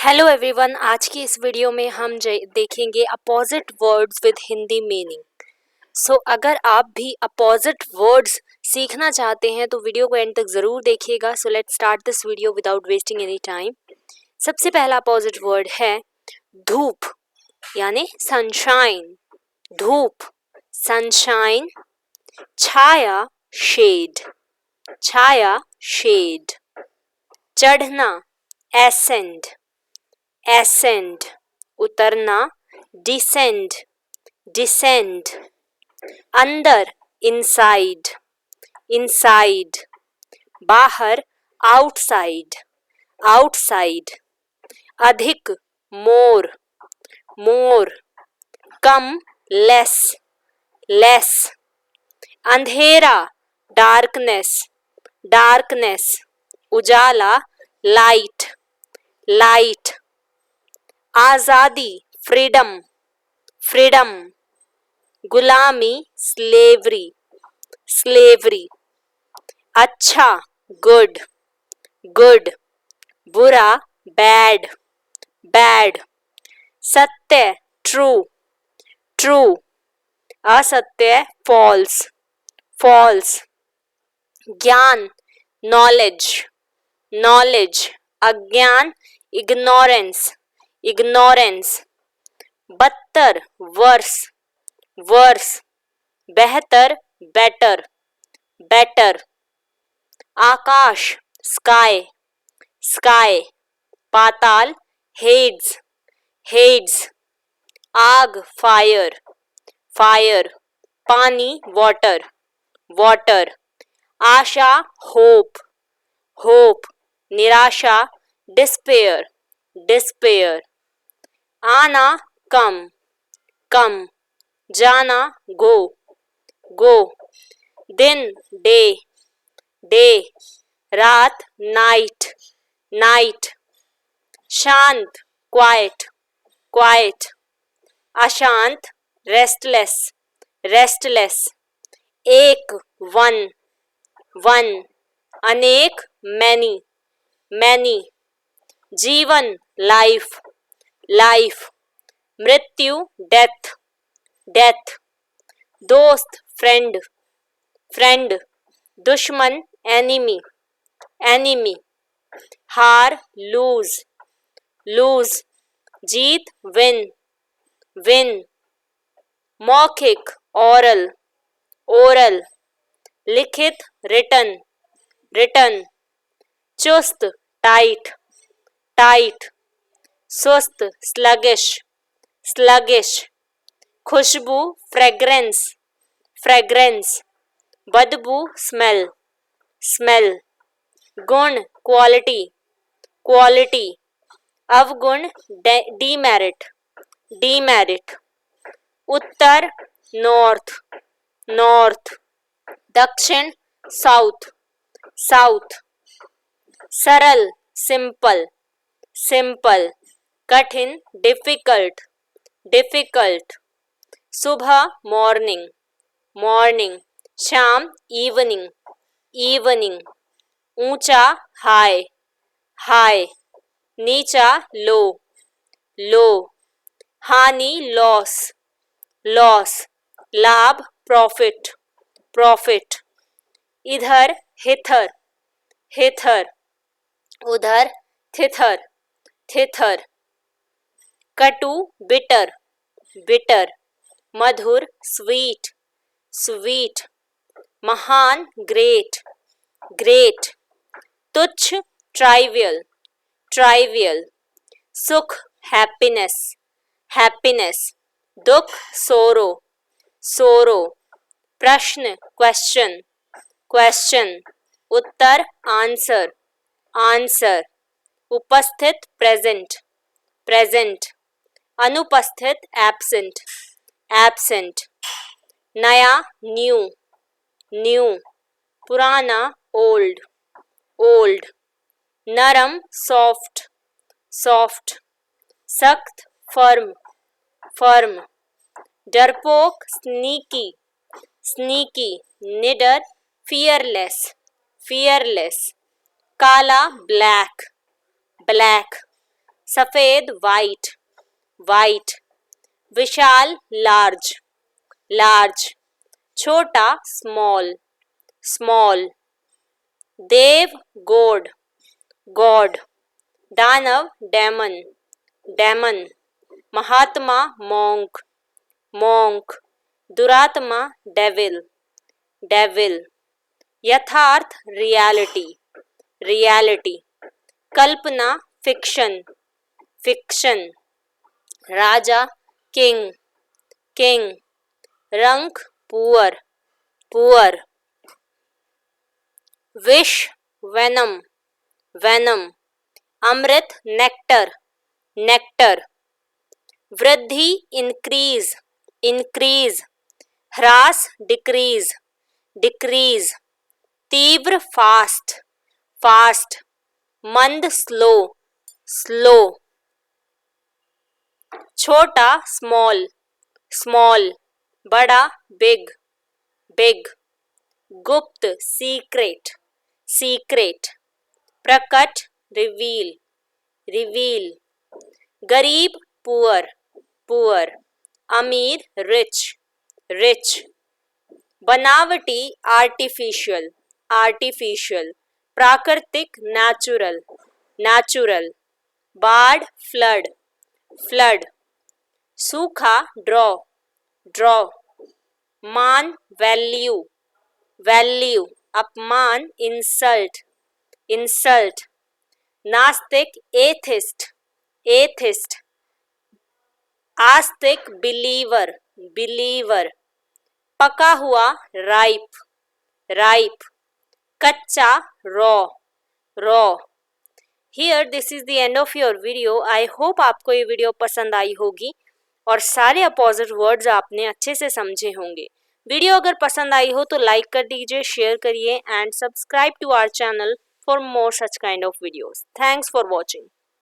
Hello everyone, आज की इस वीडियो में हम देखेंगे opposite words with Hindi meaning. So अगर आप भी अपोजिट वर्ड्स सीखना चाहते हैं तो वीडियो को एंड तक ज़रूर देखिएगा। So let's start this video without wasting any time. सबसे पहला अपोजिट वर्ड है धूप यानी सनशाइन। धूप सनशाइन। छाया शेड। छाया शेड। चढ़ना एसेंड। ascend उतरना descend descend अंदर inside inside बाहर outside outside अधिक more more कम less less अंधेरा darkness darkness उजाला light light आजादी फ्रीडम फ्रीडम गुलामी स्लेवरी स्लेवरी अच्छा गुड गुड बुरा बैड बैड सत्य ट्रू ट्रू असत्य फॉल्स फॉल्स ज्ञान नॉलेज नॉलेज अज्ञान इग्नोरेंस ignorance बदतर वर्स वर्स बेहतर बेटर बेटर आकाश स्काई स्काई पाताल हेड्स हेड्स आग फायर फायर पानी वाटर वाटर आशा होप होप निराशा डिस्पेयर डिस्पेयर आना कम कम जाना गो गो दिन डे डे रात नाइट नाइट शांत क्वाइट क्वाइट अशांत रेस्टलेस रेस्टलेस एक वन वन अनेक मैनी मैनी जीवन लाइफ लाइफ मृत्यु डेथ डेथ दोस्त फ्रेंड फ्रेंड दुश्मन एनिमी एनिमी हार लूज लूज जीत विन विन मौखिक ओरल ओरल लिखित रिटन रिटन चुस्त टाइट टाइट स्वस्थ स्लगिश स्लगिश खुशबू फ्रेग्रेंस फ्रेग्रेंस बदबू स्मेल स्मेल गुण क्वालिटी क्वालिटी अवगुण डीमेरिट डीमेरिट उत्तर नॉर्थ नॉर्थ दक्षिण साउथ साउथ सरल सिंपल सिंपल कठिन डिफिकल्ट डिफिकल्ट सुबह मॉर्निंग मॉर्निंग शाम इवनिंग इवनिंग ऊंचा हाई हाई नीचा लो लो हानि लॉस लॉस लाभ प्रॉफिट प्रॉफिट इधर हिथर हिथर उधर थिथर थिथर कटु बिटर बिटर मधुर स्वीट स्वीट महान ग्रेट ग्रेट तुच्छ ट्राइवियल ट्राइवियल सुख हैप्पीनेस हैप्पीनेस दुख सोरो सोरो प्रश्न क्वेश्चन क्वेश्चन उत्तर आंसर आंसर उपस्थित प्रेजेंट प्रेजेंट अनुपस्थित एब्सेंट एब्सेंट नया न्यू न्यू पुराना ओल्ड ओल्ड नरम सॉफ्ट सॉफ्ट सख्त फर्म फर्म डरपोक स्नीकी स्नीकी निडर फियरलेस फियरलेस काला ब्लैक ब्लैक सफेद वाइट, वाइट। विशाल लार्ज, लार्ज। छोटा स्मॉल, स्मॉल। देव गॉड, गॉड। दानव डेमन, डेमन। महात्मा मॉन्क, मॉन्क। दुरात्मा डेविल, डेविल। यथार्थ रियलिटी, रियलिटी। कल्पना फिक्शन, फिक्शन। राजा किंग, किंग। रंक पुअर, पुअर। विष वेनम, वेनम। अमृत नेक्टर, नेक्टर। वृद्धि इंक्रीज, इंक्रीज। ह्रास डिक्रीज, डिक्रीज। तीव्र फास्ट, फास्ट। मंद स्लो, स्लो। छोटा स्मॉल, स्मॉल। बड़ा बिग, बिग। गुप्त सीक्रेट, सीक्रेट। प्रकट रिवील, रिवील। गरीब पुअर, पुअर। अमीर रिच, रिच। बनावटी आर्टिफिशियल, आर्टिफिशियल। प्राकृतिक नेचुरल, नेचुरल। बाढ़ फ्लड, फ्लड। सूखा ड्रॉ, ड्रॉ। मान वैल्यू, वैल्यू। अपमान इंसल्ट, इंसल्ट। नास्तिक एथिस्ट, एथिस्ट। आस्तिक बिलीवर, बिलीवर। पका हुआ राइप, राइप। कच्चा raw, raw. Here this is the end of your video. I hope आपको ये वीडियो पसंद आई होगी और सारे अपोजिट वर्ड्स आपने अच्छे से समझे होंगे। वीडियो अगर पसंद आई हो तो लाइक कर दीजिए, शेयर करिए and subscribe to our channel for more such kind of videos. Thanks for watching.